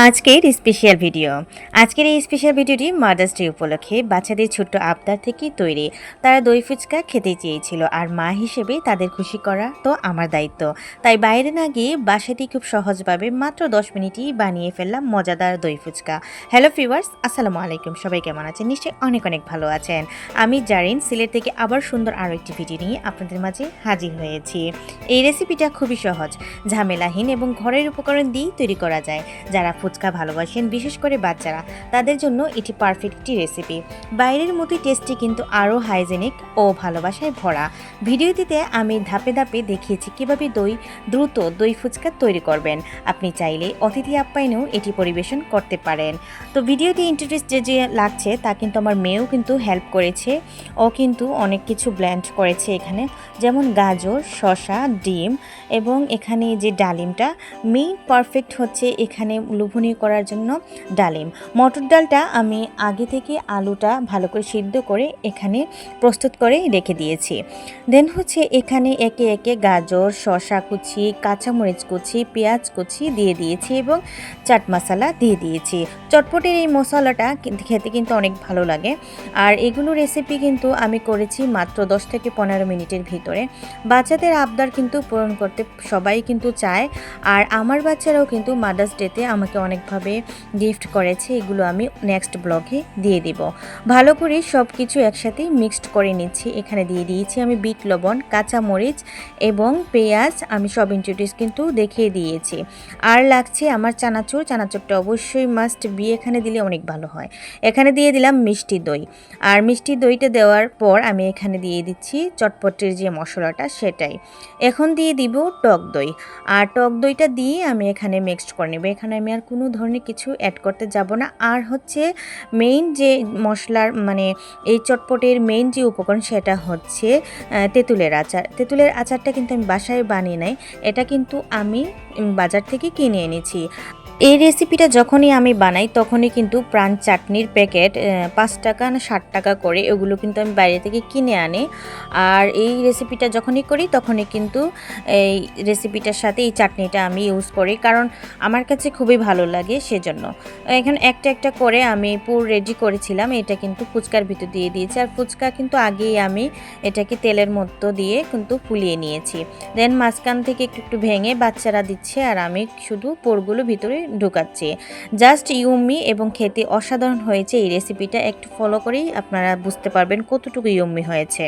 আজকের special video. আজকের এই স্পেশাল ভিডিওটি মাদার্স ডে উপলক্ষে বাচ্চাদের ছোট্ট আবদার থেকেই তৈরি। তারা দই ফুচকা খেতে চেয়েছিল, আর মা হিসেবে তাদের খুশি করা তো আমার দায়িত্ব। তাই বাইরে না গিয়ে বাসাটি খুব সহজভাবে মাত্র 10 মিনিটেই বানিয়ে ফেললাম মজাদার দই ফুচকা। হ্যালো ভিউয়ার্স, আসসালামু আলাইকুম। সবাই কেমন আছেন? নিশ্চয়ই অনেক অনেক ভালো আছেন। আমি জারিন সিলেট থেকে আবার সুন্দর আরও একটি ভিডিও নিয়ে আপনাদের মাঝে হাজির হয়েছি। এই রেসিপিটা খুবই সহজ, ঝামেলাহীন এবং ঘরের উপকরণ দিয়েই তৈরি করা যায়। যারা ফুচকা ভালোবাসেন, বিশেষ করে বাচ্চারা, তাদের জন্য এটি পারফেক্ট একটি রেসিপি। বাইরের মতোই টেস্টি, কিন্তু আরও হাইজেনিক ও ভালোবাসায় ভরা। ভিডিওটিতে আমি ধাপে ধাপে দেখিয়েছি কীভাবে দ্রুত দই ফুচকা তৈরি করবেন। আপনি চাইলে অতিথি আপ্যায়নেও এটি পরিবেশন করতে পারেন। তো ভিডিওটি ইন্টারেস্ট যে লাগছে তা কিন্তু আমার মেয়েও কিন্তু হেল্প করেছে। ও কিন্তু অনেক কিছু ব্লেন্ড করেছে এখানে, যেমন গাজর, শসা, ডিম এবং এখানে যে ডালিমটা মেইন পারফেক্ট হচ্ছে এখানে লোভনীয় করার জন্য ডালিম। মটর ডালটা আমি আগে থেকে আলুটা ভালো করে সিদ্ধ করে এখানে প্রস্তুত করে রেখে দিয়েছি। দেন হচ্ছে এখানে একে একে গাজর, শসা কুচি, কাঁচামরিচ কুচি, পেঁয়াজ কুচি দিয়ে দিয়েছি এবং চাট মশলা দিয়ে দিয়েছি। চটপটের এই মশলাটা খেতে কিন্তু অনেক ভালো লাগে। আর এগুলো রেসিপি কিন্তু আমি করেছি মাত্র 10 থেকে 15 মিনিটের ভিতরে। বাচ্চাদের আবদার কিন্তু পূরণ করতে সবাই কিন্তু চায়। আর আমার বাচ্চারাও কিন্তু মাদার্স ডেতে আমাকে অনেকভাবে গিফট করেছে। এগুলো আমি নেক্সট ব্লগে দিয়ে দিব। ভালো করে সব কিছু একসাথে মিক্সড করে নিচ্ছি। এখানে দিয়ে দিয়েছি আমি বিট লবণ, কাঁচামরিচ এবং পেঁয়াজ। আমি সব ইনগ্রিডিয়েন্টস কিন্তু দেখিয়ে দিয়েছি। আর লাগছে আমার চানাচুর। চানাচুরটা অবশ্যই মাস্ট বি, এখানে দিলে অনেক ভালো হয়। এখানে দিয়ে দিলাম মিষ্টি দই। আর মিষ্টি দইটা দেওয়ার পর আমি এখানে দিয়ে দিচ্ছি চটপটের যে মশলাটা সেটাই। এখন দিয়ে দিব টক দই। আর টক দইটা দিয়ে আমি এখানে মিক্সড করে নেব। এখানে আমি আর কোনো ধরনের কিছু অ্যাড করতে যাব না। আর হচ্ছে মেইন যে মশলার এই চটপটের মেইন যে উপকরণ সেটা হচ্ছে তেঁতুলের আচার। তেঁতুলের আচারটা কিন্তু আমি বাসায় বানিয়ে নাই, এটা কিন্তু আমি বাজার থেকে কিনে এনেছি। এই রেসিপিটা যখনই আমি বানাই তখনই কিন্তু প্রাণ চাটনির প্যাকেট 5 টাকা না 60 টাকা করে, ওগুলো কিন্তু আমি বাইরে থেকে কিনে আনি। আর এই রেসিপিটা যখনই করি তখনই কিন্তু এই রেসিপিটার সাথে এই চাটনিটা আমি ইউজ করি, কারণ আমার কাছে খুবই ভালো লাগে সেজন্য। এখানে একটা একটা করে আমি পুর রেডি করেছিলাম। এটা কিন্তু ফুচকার ভিতর দিয়ে দিয়েছি। আর ফুচকা কিন্তু আগেই আমি এটাকে তেলের মধ্যে দিয়ে কিন্তু ফুলিয়ে নিয়েছি। দেন মাঝখান থেকে একটু একটু ভেঙে বাচ্চারা দিচ্ছে, আর আমি শুধু পুরগুলো ভিতরে ঢুকাচ্ছি। জাস্ট ইউম্মি এবং খেতে অসাধারণ হয়েছে। এই রেসিপিটা একটু ফলো করেই আপনারা বুঝতে পারবেন কতটুকু ইউম্মি হয়েছে।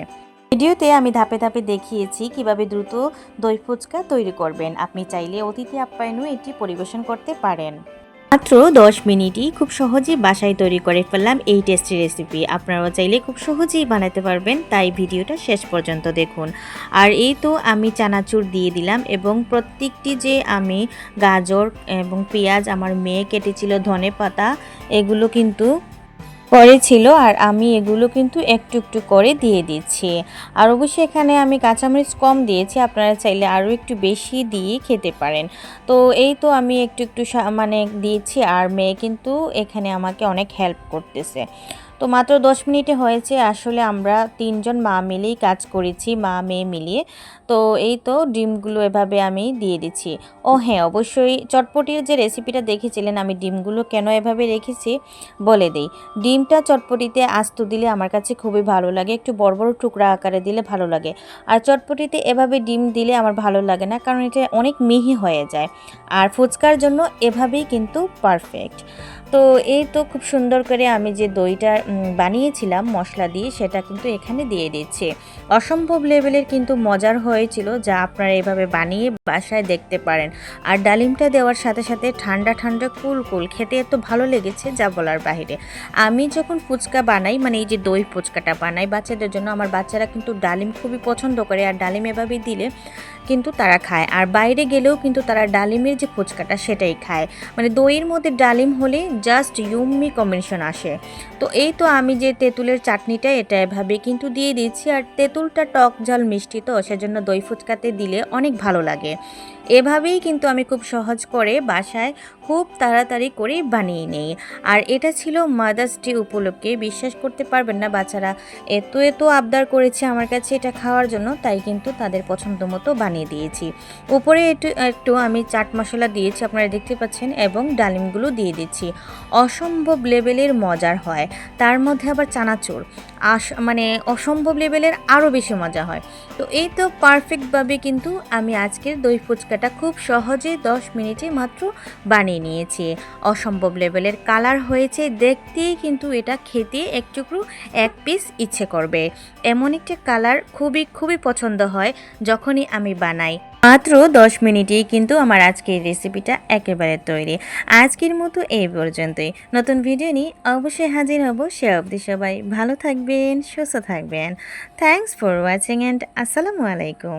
ভিডিওতে আমি ধাপে ধাপে দেখিয়েছি কিভাবে দ্রুত দই ফুচকা তৈরি করবেন। আপনি চাইলে অতিথি আপ্যায়নেও এটি পরিবেশন করতে পারেন। মাত্র 10 মিনিটই খুব সহজেই বাসায় তৈরি করে ফেললাম এই টেস্টি রেসিপি। আপনারাও চাইলে খুব সহজেই বানাতে পারবেন, তাই ভিডিওটা শেষ পর্যন্ত দেখুন। আর এই তো আমি চানাচুর দিয়ে দিলাম এবং প্রত্যেকটি যে আমি গাজর এবং পেঁয়াজ আমার মেয়ে কেটেছিল, ধনেপাতা এগুলো কিন্তু করেছিল, আর আমি এগুলো কিন্তু একটু একটু করে দিয়ে দিচ্ছি। আর অবশ্যই এখানে আমি কাঁচামরিচ কম দিয়েছি, আপনারা চাইলে আরও একটু বেশি দিয়ে খেতে পারেন। তো এই তো আমি একটু একটু দিয়েছি, আর মেয়ে কিন্তু এখানে আমাকে অনেক হেল্প করতেছে। তো মাত্র 10 মিনিটে হয়েছে। আসলে আমরা 3 জন মা মিলেই কাজ করেছি, মা মেয়ে মিলিয়ে। তো এই তো ডিমগুলো এভাবে আমি দিয়ে দিচ্ছি। ও হ্যাঁ, অবশ্যই চটপটির যে রেসিপিটা দেখেছিলেন, আমি ডিমগুলো কেন এভাবে রেখেছি বলে দেই। ডিমটা চটপটিতে আস্ত দিলে আমার কাছে খুবই ভালো লাগে, একটু বড় বড় টুকরা আকারে দিলে ভালো লাগে। আর চটপটিতে এভাবে ডিম দিলে আমার ভালো লাগে না, কারণ এটা অনেক মিহি হয়ে যায়। আর ফুচকার জন্য এভাবেই কিন্তু পারফেক্ট। তো এই তো খুব সুন্দর করে আমি যে দইটা বানিয়েছিলাম মশলা দিয়ে, সেটা কিন্তু এখানে দিয়ে দিচ্ছি। অসম্ভব লেভেলের কিন্তু মজার হয়েছিল, যা আপনারা এভাবে বানিয়ে বাসায় দেখতে পারেন। আর ডালিমটা দেওয়ার সাথে সাথে ঠান্ডা ঠান্ডা কুল কুল খেতে এত ভালো লেগেছে যা বলার বাহিরে। আমি যখন ফুচকা বানাই, এই যে দই ফুচকাটা বানাই বাচ্চাদের জন্য, আমার বাচ্চারা কিন্তু ডালিম খুবই পছন্দ করে। আর ডালিম এভাবে দিলে কিন্তু তারা খায়। আর বাইরে গেলেও কিন্তু তারা ডালিমের যে ফুচকাটা সেটাই খায়। দইয়ের মধ্যে ডালিম হলে জাস্ট ইউম্মি কম্বিনেশন আসে। তো এই তো আমি যে তেঁতুলের চাটনিটা এটা এভাবে কিন্তু দিয়ে দিচ্ছি। আর তেঁতুলটা টক ঝাল মিষ্টি, তো সেজন্য দই ফুচকাতে দিলে অনেক ভালো লাগে। এভাবেই কিন্তু আমি খুব সহজ করে বাসায় খুব তাড়াতাড়ি করে বানিয়ে নেই। আর এটা ছিল মাদার্স ডে উপলক্ষে। বিশ্বাস করতে পারবেন না, বাচ্চারা এত আবদার করেছে আমার কাছে এটা খাওয়ার জন্য, তাই কিন্তু তাদের পছন্দ মতো বানিয়ে দিয়েছি। উপরে একটু একটু আমি চাট মশলা দিয়েছি, আপনারা দেখতে পাচ্ছেন, এবং ডালিমগুলো দিয়ে দিচ্ছি। অসম্ভব লেভেলের মজার হয়। তার মধ্যে আবার চানাচুর মানে অসম্ভব লেভেলের আরও বেশি মজা হয়। তো এই তো পারফেক্টভাবে কিন্তু আমি আজকের দই ফুচকাটা খুব সহজে 10 মিনিটে মাত্র বানিয়ে নিয়েছি। অসম্ভব লেভেলের কালার হয়েছে, দেখতেই কিন্তু এটা খেতে এক টুকরো এক পিস ইচ্ছে করবে। এমন একটা কালার খুবই পছন্দ হয় যখনই আমি বানাই। মাত্র 10 মিনিটেই কিন্তু আমার আজকের রেসিপিটা একেবারে তৈরি। আজকের মতো এই পর্যন্তই। নতুন ভিডিও নিয়ে অবশ্যই হাজির হব। সে অবধি সবাই ভালো থাকবেন, সুস্থ থাকবেন। থ্যাংকস ফর ওয়াচিং অ্যান্ড আসসালামু আলাইকুম।